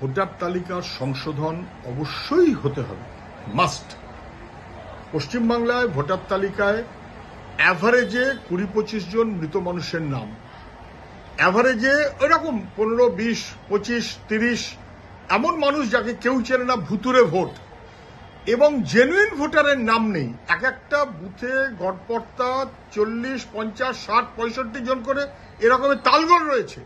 Voter তালিকার সংশোধন অবশ্যই হতে হবে, মাস্ট। পশ্চিমবাংলায় ভোটার তালিকায় অ্যাভারেজে 20-25 জন মৃত মানুষের নাম, অ্যাভারেজে এরকম 15, 20, 25, 30 এমন মানুষ যাকে কেউ চেনে না, ভুতুরে ভোট এবং জেনুইন ভোটারের নাম নেই। এক একটা বুথে গড়পড়তা 40, 50, 60, 65 জন করে এরকমের তালগোল রয়েছে।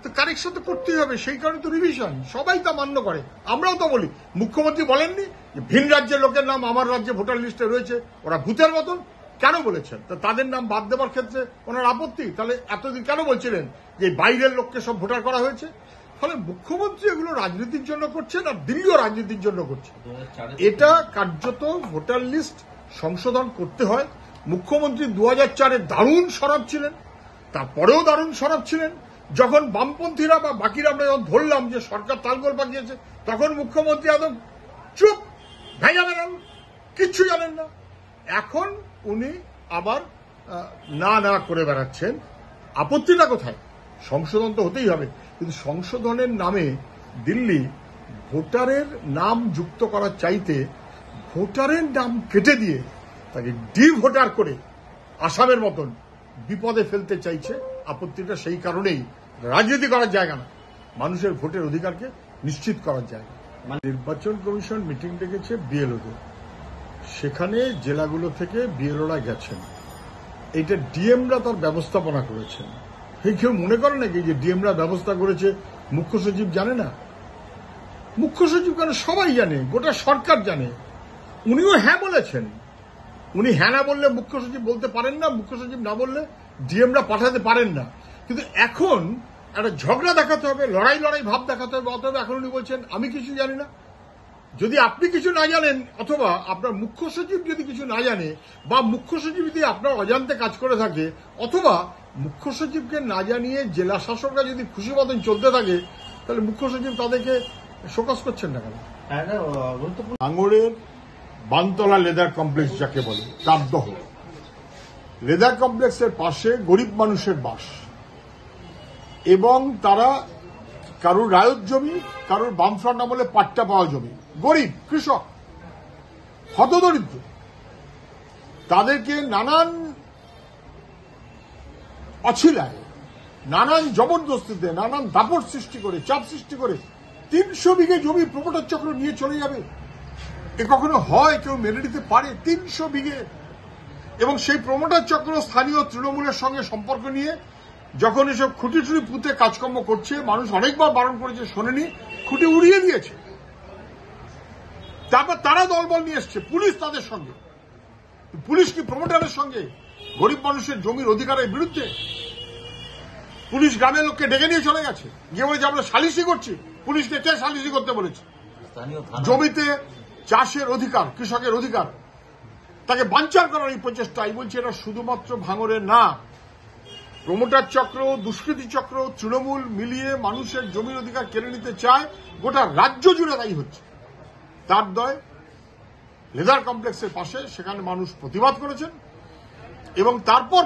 তো কারেকশন তো করতেই হবে, সেই কারণে তো রিভিশন, সবাই তা মান্য করে। আমরাও তো বলি, মুখ্যমন্ত্রী বলেননি ভিন রাজ্যের লোকের নাম আমার রাজ্যে ভোটার লিস্টে রয়েছে, ওরা ভূতের মতন কেন বলেছেন? তো তাদের নাম বাদ দেওয়ার ক্ষেত্রে ওনার আপত্তি, তাহলে এতদিন কেন বলছিলেন যে বাইরের লোককে সব ভোটার করা হয়েছে? ফলে মুখ্যমন্ত্রী এগুলো রাজনীতির জন্য করছেন, আর দিল্লিও রাজনীতির জন্য করছে। এটা কার্যত ভোটার লিস্ট সংশোধন করতে হয়। মুখ্যমন্ত্রী 2004-এ দারুণ সরব ছিলেন, তারপরেও দারুণ সরব ছিলেন। যখন বামপন্থীরা বা বাকিরা আমরা যখন ধরলাম যে সরকার তালগোল পাকিয়েছে, তখন মুখ্যমন্ত্রী একদম চুপ, ভেঙে বেড়ান, কিচ্ছু জানেন না। এখন উনি আবার না না করে বেড়াচ্ছেন। আপত্তিটা কোথায়? সংশোধন তো হতেই হবে, কিন্তু সংশোধনের নামে দিল্লি ভোটারের নাম যুক্ত করার চাইতে ভোটারের নাম কেটে দিয়ে তাকে ভোটার করে আসামের মতন বিপদে ফেলতে চাইছে। আপত্তিটা সেই কারণেই, রাজনীতি করার জায়গা না, মানুষের ভোটের অধিকারকে নিশ্চিত করার জায়গা। নির্বাচন কমিশন মিটিং ডেকেছে বিএলওদের, সেখানে জেলাগুলো থেকে বিএলওরা গেছেন। এইটা ডিএমরা তার ব্যবস্থাপনা করেছেন। কেউ মনে করে নাকি যে ডিএমরা ব্যবস্থা করেছে মুখ্য সচিব জানে না? মুখ্য সচিব কেন, সবাই জানে, গোটা সরকার জানে। উনিও হ্যাঁ বলেছেন। উনি হ্যাঁ না বললে মুখ্য সচিব বলতে পারেন না, মুখ্য সচিব না বললে ডিএমরা পাঠাতে পারেন না। কিন্তু এখন একটা ঝগড়া দেখাতে হবে, লড়াই ভাব দেখাতে হবে। অতএব এখন উনি বলছেন আমি কিছু জানি না। যদি আপনি কিছু না জানেন, অথবা আপনার মুখ্য সচিব যদি কিছু না জানে, বা মুখ্য সচিব যদি আপনার অজান্তে কাজ করে থাকে, অথবা মুখ্য সচিবকে না জানিয়ে জেলা শাসকরা যদি খুশি মতন চলতে থাকে, তাহলে মুখ্য সচিব তাদেরকে শোকজ করছেন না কেন? ভাঙড়ের বানতলা লেদার কমপ্লেক্স যাকে বলে, তাপদহ লেদার কমপ্লেক্সের পাশে গরিব মানুষের বাস, এবং তারা কারোর রায়ত জমি, কারোর বামফ্রন্ট আমলে পাট্টা পাওয়া জমি, গরিব কৃষক, হতদরিদ্র, তাদেরকে নানান অছিলায়, নানান জবরদস্তিতে, নানান দাপট সৃষ্টি করে, চাপ সৃষ্টি করে 300 বিঘে জমি প্রমোটার চক্র নিয়ে চলে যাবে। এ কখনো হয়? কেউ মেনে নিতে পারে? 300 বিঘে। এবং সেই প্রমোটার চক্র স্থানীয় তৃণমূলের সঙ্গে সম্পর্ক নিয়ে যখন এসব খুঁটি পুঁতে কাজকর্ম করছে, মানুষ অনেকবার বারণ করেছে, শোনেনি, খুঁটি উড়িয়ে দিয়েছে। তারপর তারা দলবল নিয়ে এসছে, পুলিশ তাদের সঙ্গে। পুলিশ কি প্রমোটারের সঙ্গে গরিব মানুষের জমির অধিকারের বিরুদ্ধে? পুলিশ গ্রামের লোককে ডেকে নিয়ে চলে গেছে, গিয়ে বলেছে আমরা সালিশি করছি। পুলিশকে কে সালিশি করতে বলেছে? জমিতে চাষের অধিকার, কৃষকের অধিকার, তাকে বানচাল করার এই প্রচেষ্টা। আমি বলছি এটা শুধুমাত্র ভাঙড়ে না, প্রমোটার চক্র, দুষ্কৃতী চক্র, তৃণমূল মিলিয়ে মানুষের জমির অধিকার কেড়ে নিতে চায়, গোটা রাজ্য জুড়ে তাই হচ্ছে। তার দয় লেদার কমপ্লেক্সের পাশে, সেখানে মানুষ প্রতিবাদ করেছেন, এবং তারপর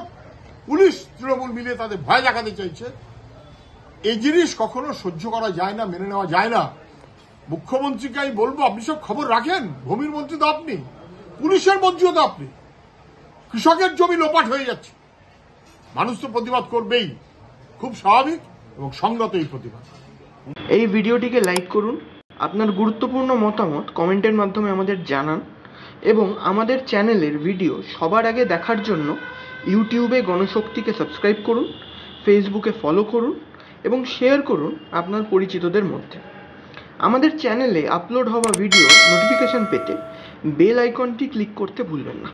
পুলিশ তৃণমূল মিলিয়ে তাদের ভয় দেখাতে চাইছে। এই জিনিস কখনো সহ্য করা যায় না, মেনে নেওয়া যায় না। মুখ্যমন্ত্রীকে আমি বলবো, আপনি সব খবর রাখেন, ভূমির মন্ত্রী তো আপনি, পুলিশের মন্ত্রীও তো আপনি। কৃষকের জমি লোপাট হয়ে যাচ্ছে, মানুষ তো প্রতিবাদ করবেই, খুব স্বাভাবিক এবং সংগত এই প্রতিবাদ। এই ভিডিওটিকে লাইক করুন, আপনার গুরুত্বপূর্ণ মতামত কমেন্টের মাধ্যমে আমাদের জানান, এবং আমাদের চ্যানেলের ভিডিও সবার আগে দেখার জন্য ইউটিউবে গণশক্তিকে সাবস্ক্রাইব করুন, ফেসবুকে ফলো করুন এবং শেয়ার করুন আপনার পরিচিতদের মধ্যে। আমাদের চ্যানেলে আপলোড হওয়া ভিডিও নোটিফিকেশন পেতে বেল আইকনটি ক্লিক করতে ভুলবেন না।